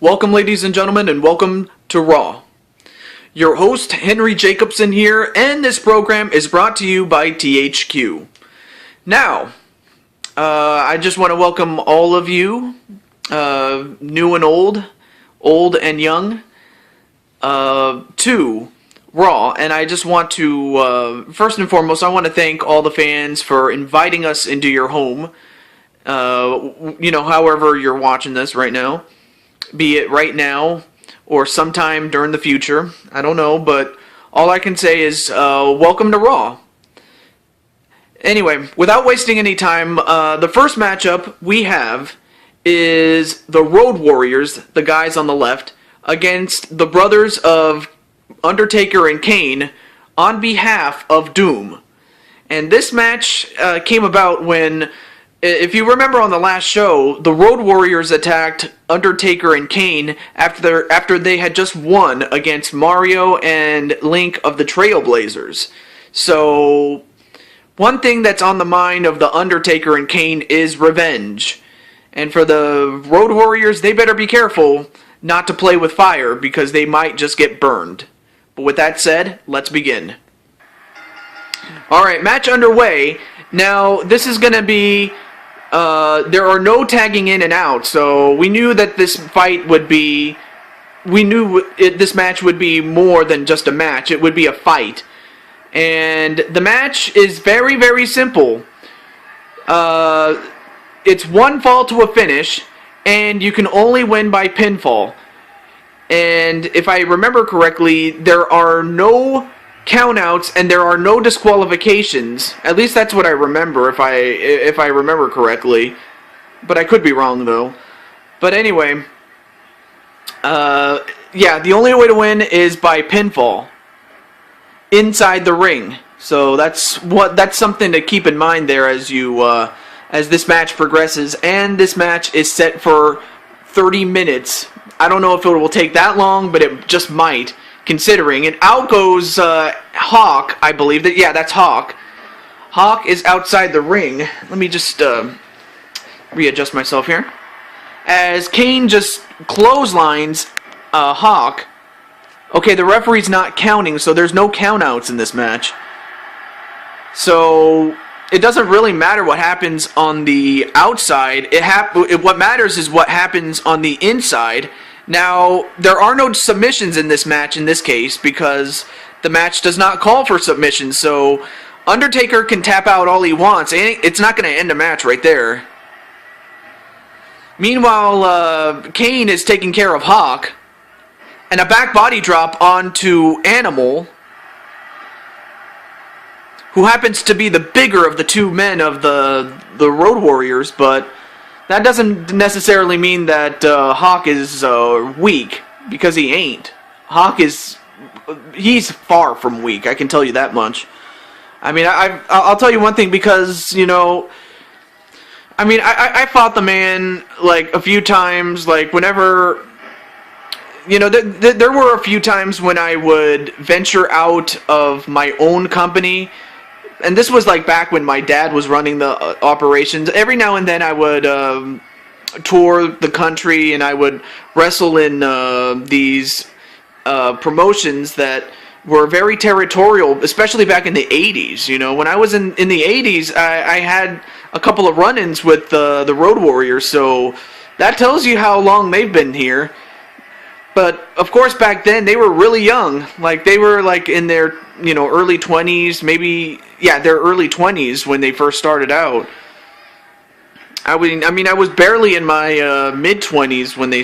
Welcome, ladies and gentlemen, and welcome to Raw. Your host, Henry Jacobson here, and this program is brought to you by THQ. Now, I just want to welcome all of you, new and old and young, to Raw. And I just want to, first and foremost, I want to thank all the fans for inviting us into your home, however you're watching this right now. Be it right now or sometime during the future. I don't know, but all I can say is welcome to Raw. Anyway, without wasting any time, the first matchup we have is the Road Warriors, the guys on the left, against the brothers of Undertaker and Kane on behalf of Doom. And this match came about when, if you remember on the last show, the Road Warriors attacked Undertaker and Kane after they had just won against Mario and Link of the Trailblazers. So, one thing that's on the mind of the Undertaker and Kane is revenge. And for the Road Warriors, they better be careful not to play with fire because they might just get burned. But with that said, let's begin. Alright, match underway. Now, this is going to be... there are no tagging in and out, so we knew that this fight would be... this match would be more than just a match. It would be a fight. And the match is very, very simple. It's one fall to a finish, and you can only win by pinfall. And if I remember correctly, there are no countouts and there are no disqualifications. At least that's what I remember, if I remember correctly. But I could be wrong, though. But anyway, yeah, the only way to win is by pinfall inside the ring. So that's something to keep in mind there as you as this match progresses. And this match is set for 30 minutes. I don't know if it will take that long, but it just might, considering. And out goes Hawk, I believe. That's Hawk. Hawk is outside the ring. Let me just readjust myself here. As Kane just clotheslines Hawk. Okay, the referee's not counting, so there's no countouts in this match. So it doesn't really matter what happens on the outside. What matters is what happens on the inside. Now, there are no submissions in this match in this case because the match does not call for submissions. So Undertaker can tap out all he wants, and it's not going to end a match right there. Meanwhile, Kane is taking care of Hawk, and a back body drop onto Animal, who happens to be the bigger of the two men of the Road Warriors, but that doesn't necessarily mean that Hawk is weak, because he ain't. Hawk he's far from weak, I can tell you that much. I mean, I'll tell you one thing, because, I fought the man, like, a few times, like, whenever, there were a few times when I would venture out of my own company. And this was like back when my dad was running the operations. Every now and then I would tour the country and I would wrestle in these promotions that were very territorial, especially back in the 80s. When I was in the 80s, I had a couple of run-ins with the Road Warriors, so that tells you how long they've been here. But, of course, back then, they were really young. Like, they were, like, in their, early 20s, maybe, their early 20s when they first started out. I was barely in my mid-20s when they,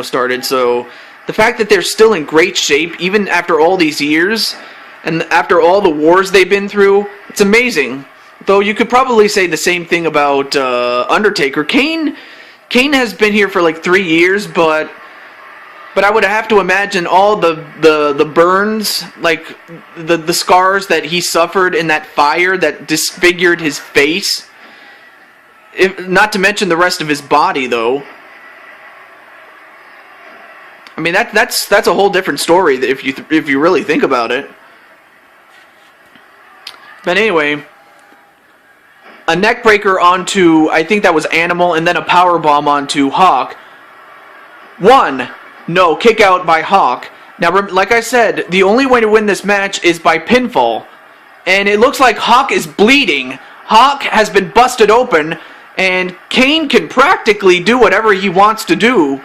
started, so the fact that they're still in great shape, even after all these years, and after all the wars they've been through, it's amazing. Though you could probably say the same thing about Undertaker. Kane has been here for, like, 3 years, but I would have to imagine all the burns, like the scars that he suffered in that fire that disfigured his face. Not to mention the rest of his body, though. I mean, that's a whole different story if you really think about it. But anyway, a neck breaker onto, I think that was Animal, and then a power bomb onto Hawk. 1, no, kick out by Hawk. Now, like I said, the only way to win this match is by pinfall. And it looks like Hawk is bleeding. Hawk has been busted open, and Kane can practically do whatever he wants to do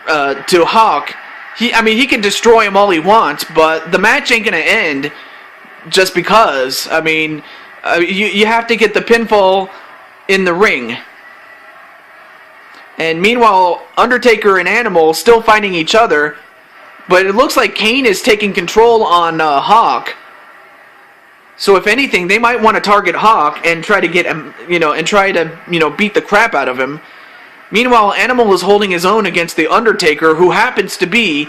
to Hawk. He can destroy him all he wants, but the match ain't gonna end just because. You have to get the pinfall in the ring. And meanwhile, Undertaker and Animal still fighting each other, but it looks like Kane is taking control on Hawk. So if anything, they might want to target Hawk and try to get him, beat the crap out of him. Meanwhile, Animal is holding his own against the Undertaker, who happens to be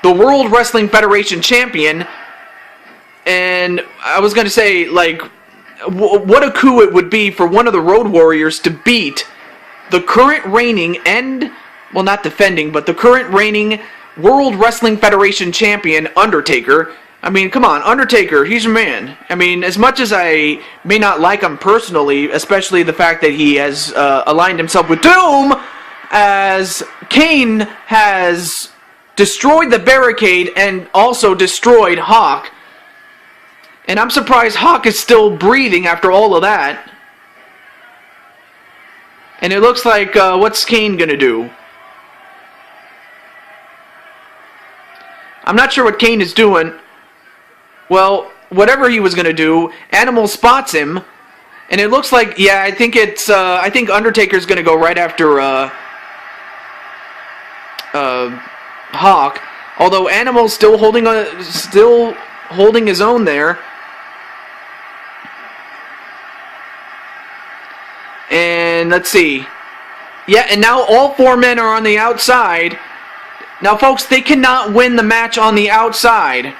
the World Wrestling Federation champion. And I was going to say, like, what a coup it would be for one of the Road Warriors to beat the current reigning not defending, but the current reigning World Wrestling Federation champion, Undertaker. I mean, come on, Undertaker, he's a man. I mean, as much as I may not like him personally, especially the fact that he has aligned himself with Doom, as Kane has destroyed the barricade and also destroyed Hawk. And I'm surprised Hawk is still breathing after all of that. And it looks like, what's Kane gonna do? I'm not sure what Kane is doing. Well, whatever he was gonna do, Animal spots him, and it looks like, yeah, I think Undertaker's gonna go right after Hawk. Although Animal's still holding his own there. And let's see. Yeah, and now all 4 men are on the outside. Now, folks, they cannot win the match on the outside.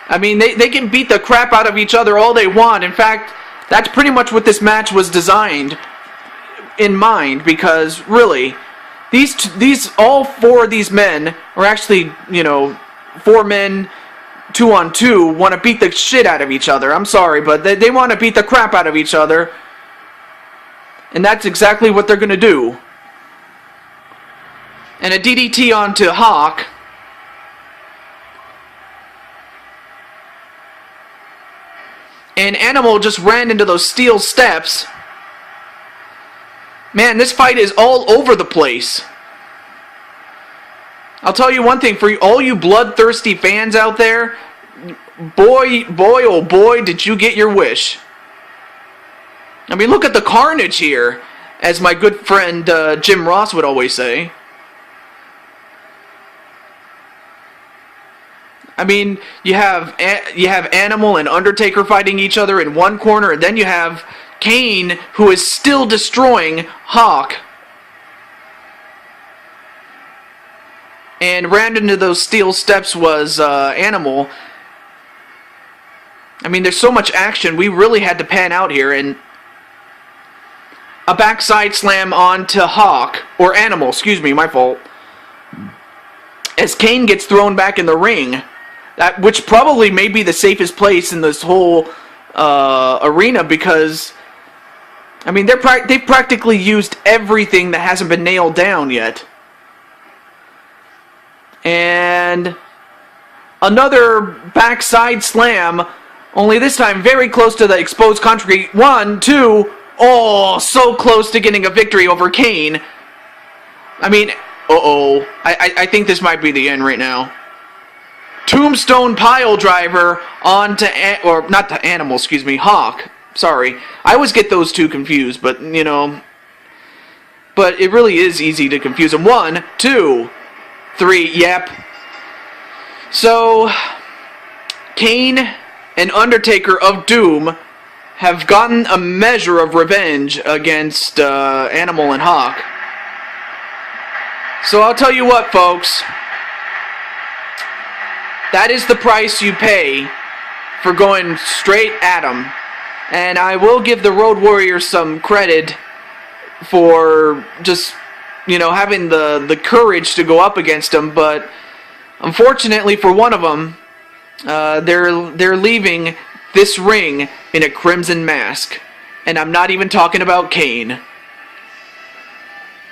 I mean, they can beat the crap out of each other all they want. In fact, that's pretty much what this match was designed in mind, because really, all 4 of these men are actually, 4 men, 2-on-2, want to beat the shit out of each other. I'm sorry, but they want to beat the crap out of each other. And that's exactly what they're going to do. And a DDT onto Hawk. And Animal just ran into those steel steps. Man, this fight is all over the place. I'll tell you one thing, for all you bloodthirsty fans out there, boy, oh boy, did you get your wish. I mean, look at the carnage here, as my good friend Jim Ross would always say. I mean, you have Animal and Undertaker fighting each other in one corner, and then you have Kane, who is still destroying Hawk. And ran into those steel steps was Animal. I mean, there's so much action, we really had to pan out here, and a backside slam onto Hawk, or Animal, excuse me, my fault. As Kane gets thrown back in the ring, which probably may be the safest place in this whole arena, because, I mean, they've practically used everything that hasn't been nailed down yet. And another backside slam, only this time very close to the exposed concrete. 1, 2, oh, so close to getting a victory over Kane. I mean, I think this might be the end right now. Tombstone pile driver onto, or not to Animal, excuse me, Hawk. Sorry, I always get those two confused, but but it really is easy to confuse them. 1, 2, 3, yep. So, Kane and Undertaker of Doom have gotten a measure of revenge against Animal and Hawk. So I'll tell you what, folks. That is the price you pay for going straight at them. And I will give the Road Warriors some credit for just, having the courage to go up against them. But unfortunately for one of them, they're leaving this ring in a crimson mask. And I'm not even talking about Kane.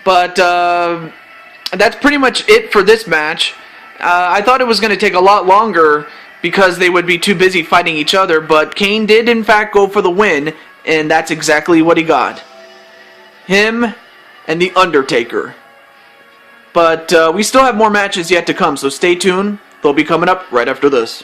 But that's pretty much it for this match. I thought it was going to take a lot longer because they would be too busy fighting each other, but Kane did in fact go for the win, and that's exactly what he got. Him and The Undertaker. But we still have more matches yet to come, so stay tuned. They'll be coming up right after this.